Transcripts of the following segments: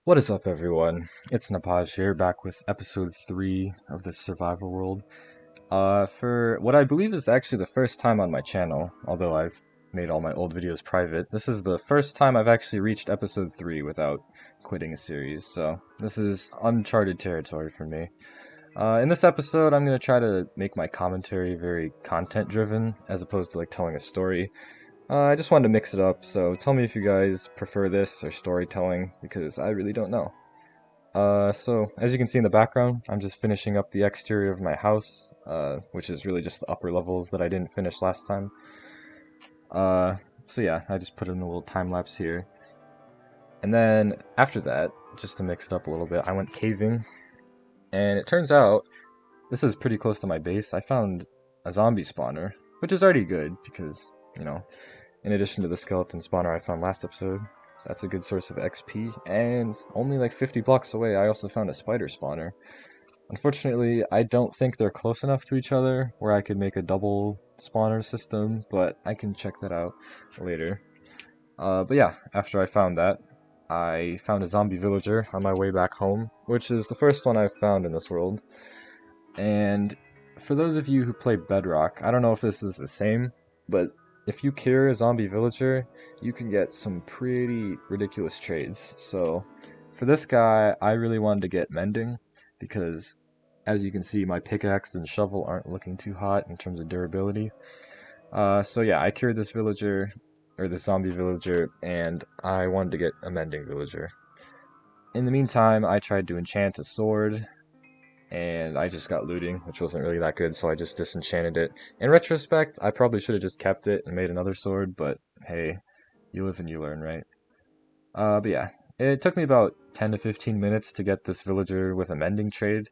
What is up, everyone? It's Napaj here, back with episode 3 of the Survival World. For what I believe is actually the first time on my channel, although I've made all my old videos private, this is the first time I've actually reached episode 3 without quitting a series, so this is uncharted territory for me. In this episode, I'm going to try to make my commentary very content-driven, as opposed to telling a story. I just wanted to mix it up, so tell me if you guys prefer this or storytelling, because I really don't know. So as you can see in the background, I'm just finishing up the exterior of my house, which is really just the upper levels that I didn't finish last time. Uh, so yeah, I just put in a little time lapse here. And then after that, just to mix it up a little bit, I went caving, and it turns out this is pretty close to my base. I found a zombie spawner, which is already good because, in addition to the skeleton spawner I found last episode, that's a good source of XP, and only like 50 blocks away I also found a spider spawner. Unfortunately, I don't think they're close enough to each other where I could make a double spawner system, but I can check that out later. But yeah, after I found that, I found a zombie villager on my way back home, which is the first one I've found in this world. And for those of you who play Bedrock, I don't know if this is the same, but if you cure a zombie villager, you can get some pretty ridiculous trades. So for this guy, I really wanted to get mending because, as you can see, my pickaxe and shovel aren't looking too hot in terms of durability. So yeah, I cured this villager, or this zombie villager, and I wanted to get a mending villager. In the meantime, I tried to enchant a sword, and I just got looting, which wasn't really that good, so I just disenchanted it. In retrospect, I probably should have just kept it and made another sword, but hey, you live and you learn, right? But yeah, it took me about 10 to 15 minutes to get this villager with a mending trade,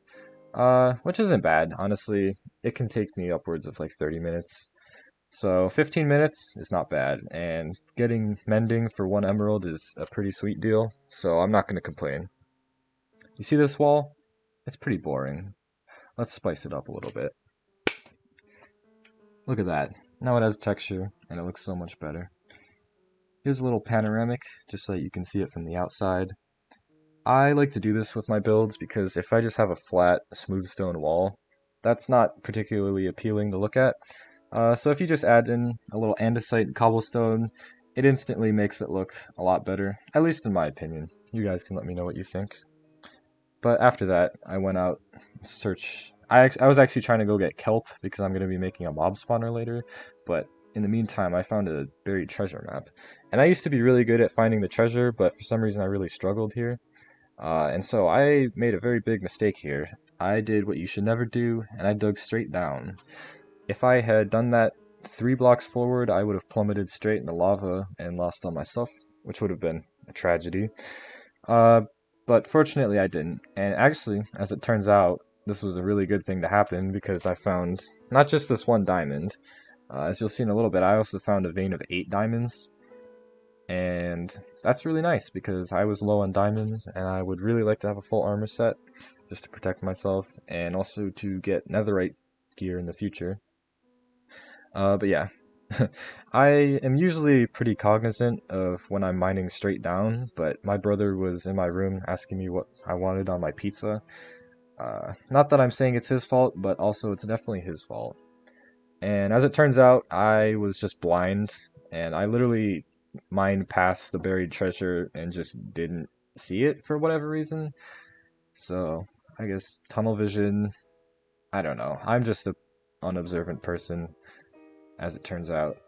which isn't bad, honestly. It can take me upwards of like 30 minutes. So 15 minutes is not bad, and getting mending for 1 emerald is a pretty sweet deal, so I'm not going to complain. You see this wall? It's pretty boring. Let's spice it up a little bit. Look at that. Now it has texture, and it looks so much better. Here's a little panoramic, just so that you can see it from the outside. I like to do this with my builds because if I just have a flat, smooth stone wall, that's not particularly appealing to look at. So if you just add in a little andesite and cobblestone, it instantly makes it look a lot better, at least in my opinion. You guys can let me know what you think. But after that, I went out search. I was actually trying to go get kelp because I'm going to be making a mob spawner later. But in the meantime, I found a buried treasure map. And I used to be really good at finding the treasure, but for some reason I really struggled here. And so I made a very big mistake here. I did what you should never do, and I dug straight down. If I had done that 3 blocks forward, I would have plummeted straight in the lava and lost all my stuff, which would have been a tragedy. Uh, but fortunately I didn't. And actually, as it turns out, this was a really good thing to happen because I found not just this one diamond. As you'll see in a little bit, I also found a vein of 8 diamonds. And that's really nice because I was low on diamonds and I would really like to have a full armor set just to protect myself and also to get netherite gear in the future. But yeah, I am usually pretty cognizant of when I'm mining straight down, but my brother was in my room asking me what I wanted on my pizza. Not that I'm saying it's his fault, but also it's definitely his fault. And as it turns out, I was just blind, and I literally mined past the buried treasure and just didn't see it for whatever reason. So, I guess tunnel vision, I don't know. I'm just a unobservant person, as it turns out.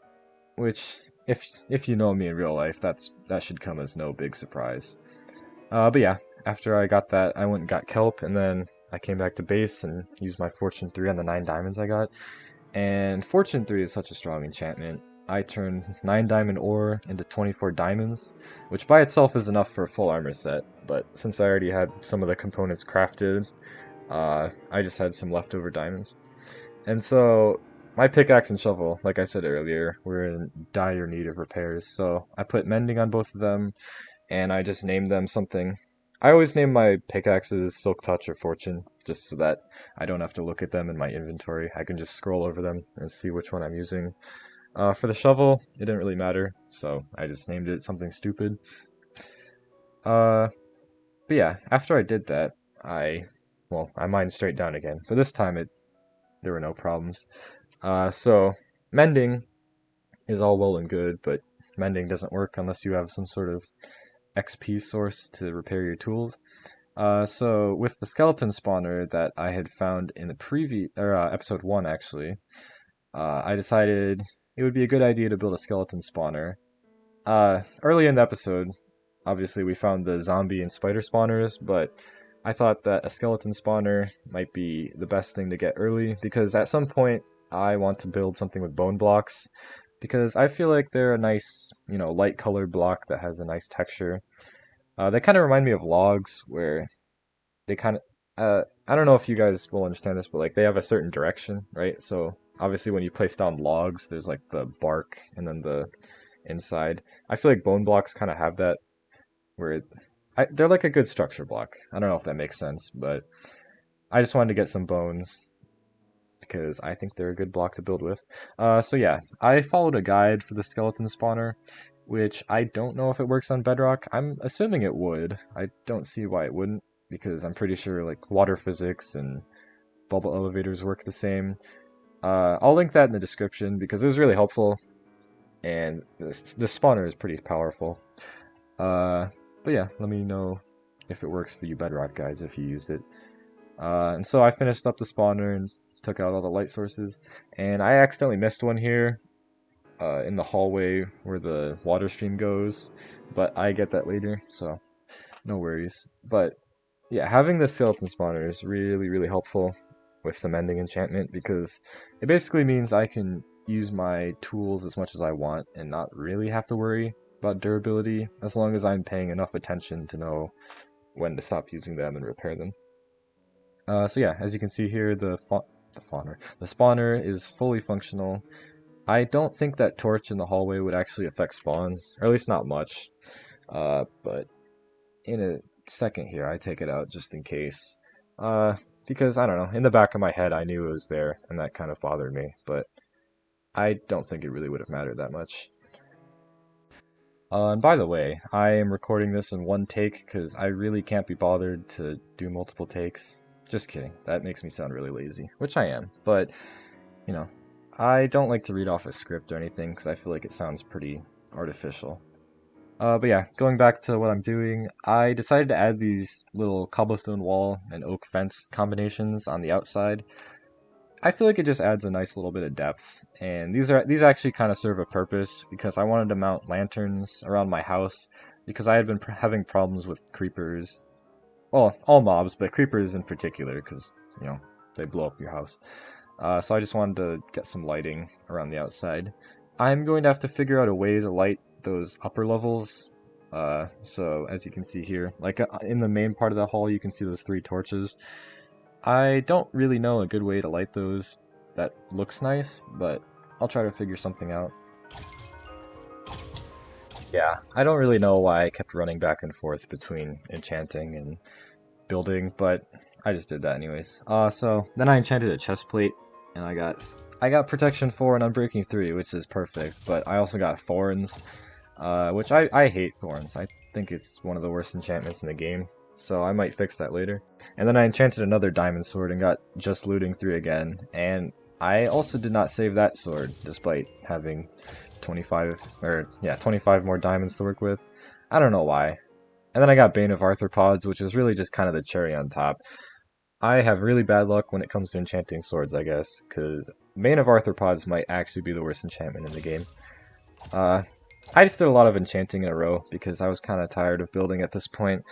Which, if you know me in real life, that should come as no big surprise. But yeah, after I got that, I went and got kelp, and then I came back to base and used my Fortune 3 on the 9 diamonds I got. And Fortune 3 is such a strong enchantment. I turned 9 diamond ore into 24 diamonds, which by itself is enough for a full armor set, but since I already had some of the components crafted, I just had some leftover diamonds. And so, my pickaxe and shovel, like I said earlier, were in dire need of repairs, so I put mending on both of them, and I just named them something. I always name my pickaxes Silk Touch or Fortune, just so that I don't have to look at them in my inventory. I can just scroll over them and see which one I'm using. For the shovel, it didn't really matter, so I just named it something stupid. Uh, But yeah, after I did that, I mined straight down again. But this time there were no problems. So mending is all well and good, but mending doesn't work unless you have some sort of XP source to repair your tools. So with the skeleton spawner that I had found in the episode 1 actually, I decided it would be a good idea to build a skeleton spawner. Early in the episode, obviously we found the zombie and spider spawners, but I thought that a skeleton spawner might be the best thing to get early, because at some point I want to build something with bone blocks, because I feel like they're a nice, light colored block that has a nice texture. They kind of remind me of logs, where they kind of, I don't know if you guys will understand this, but like they have a certain direction, right? So obviously when you place down logs, there's like the bark and then the inside. I feel like bone blocks kind of have that, where they're like a good structure block. I don't know if that makes sense, but I just wanted to get some bones because I think they're a good block to build with. So yeah, I followed a guide for the skeleton spawner, which I don't know if it works on Bedrock. I'm assuming it would. I don't see why it wouldn't, because I'm pretty sure like water physics and bubble elevators work the same. I'll link that in the description because it was really helpful, and this spawner is pretty powerful. But yeah, let me know if it works for you Bedrock guys if you used it. And so I finished up the spawner and took out all the light sources, and I accidentally missed one here in the hallway where the water stream goes, but I get that later, so no worries. But yeah, having the skeleton spawner is really, really helpful with the mending enchantment, because it basically means I can use my tools as much as I want and not really have to worry about durability, as long as I'm paying enough attention to know when to stop using them and repair them. So yeah, as you can see here, the spawner is fully functional. I don't think that torch in the hallway would actually affect spawns, or at least not much. But in a second here, I take it out just in case. Because, I don't know, in the back of my head I knew it was there, and that kind of bothered me, but I don't think it really would have mattered that much. And by the way, I am recording this in one take because I really can't be bothered to do multiple takes. Just kidding, that makes me sound really lazy, which I am, but, I don't like to read off a script or anything because I feel like it sounds pretty artificial. But yeah, going back to what I'm doing, I decided to add these little cobblestone wall and oak fence combinations on the outside. I feel like it just adds a nice little bit of depth, and these actually kind of serve a purpose, because I wanted to mount lanterns around my house, because I had been having problems with creepers. Well, all mobs, but creepers in particular, because, they blow up your house. So I just wanted to get some lighting around the outside. I'm going to have to figure out a way to light those upper levels. So as you can see here, like in the main part of the hall, you can see those 3 torches. I don't really know a good way to light those that looks nice, but I'll try to figure something out. Yeah, I don't really know why I kept running back and forth between enchanting and building, but I just did that anyways. So then I enchanted a chest plate, and I got protection 4 and unbreaking 3, which is perfect, but I also got thorns, which I hate thorns. I think it's one of the worst enchantments in the game, so I might fix that later. And then I enchanted another diamond sword and got just looting 3 again, and I also did not save that sword, despite having 25 more diamonds to work with. I don't know why. And then I got Bane of Arthropods, which is really just kind of the cherry on top. I have really bad luck when it comes to enchanting swords, I guess, because Bane of Arthropods might actually be the worst enchantment in the game. I just did a lot of enchanting in a row because I was kind of tired of building at this point.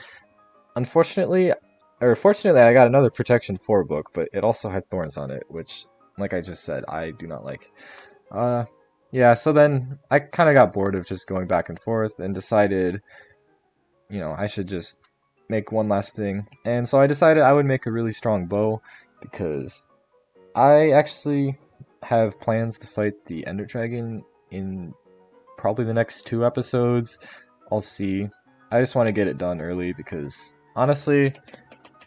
Fortunately, I got another Protection 4 book, but it also had thorns on it, which, like I just said, I do not like. Yeah, so then I kind of got bored of just going back and forth and decided, I should just make one last thing. And so I decided I would make a really strong bow, because I actually have plans to fight the Ender Dragon in probably the next 2 episodes. I'll see. I just want to get it done early because, honestly,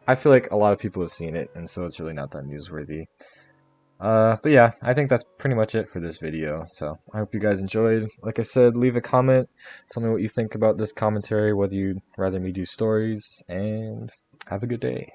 I feel like a lot of people have seen it, and so it's really not that newsworthy. But yeah, I think that's pretty much it for this video. So I hope you guys enjoyed. Like I said, leave a comment. Tell me what you think about this commentary, whether you'd rather me do stories, and have a good day.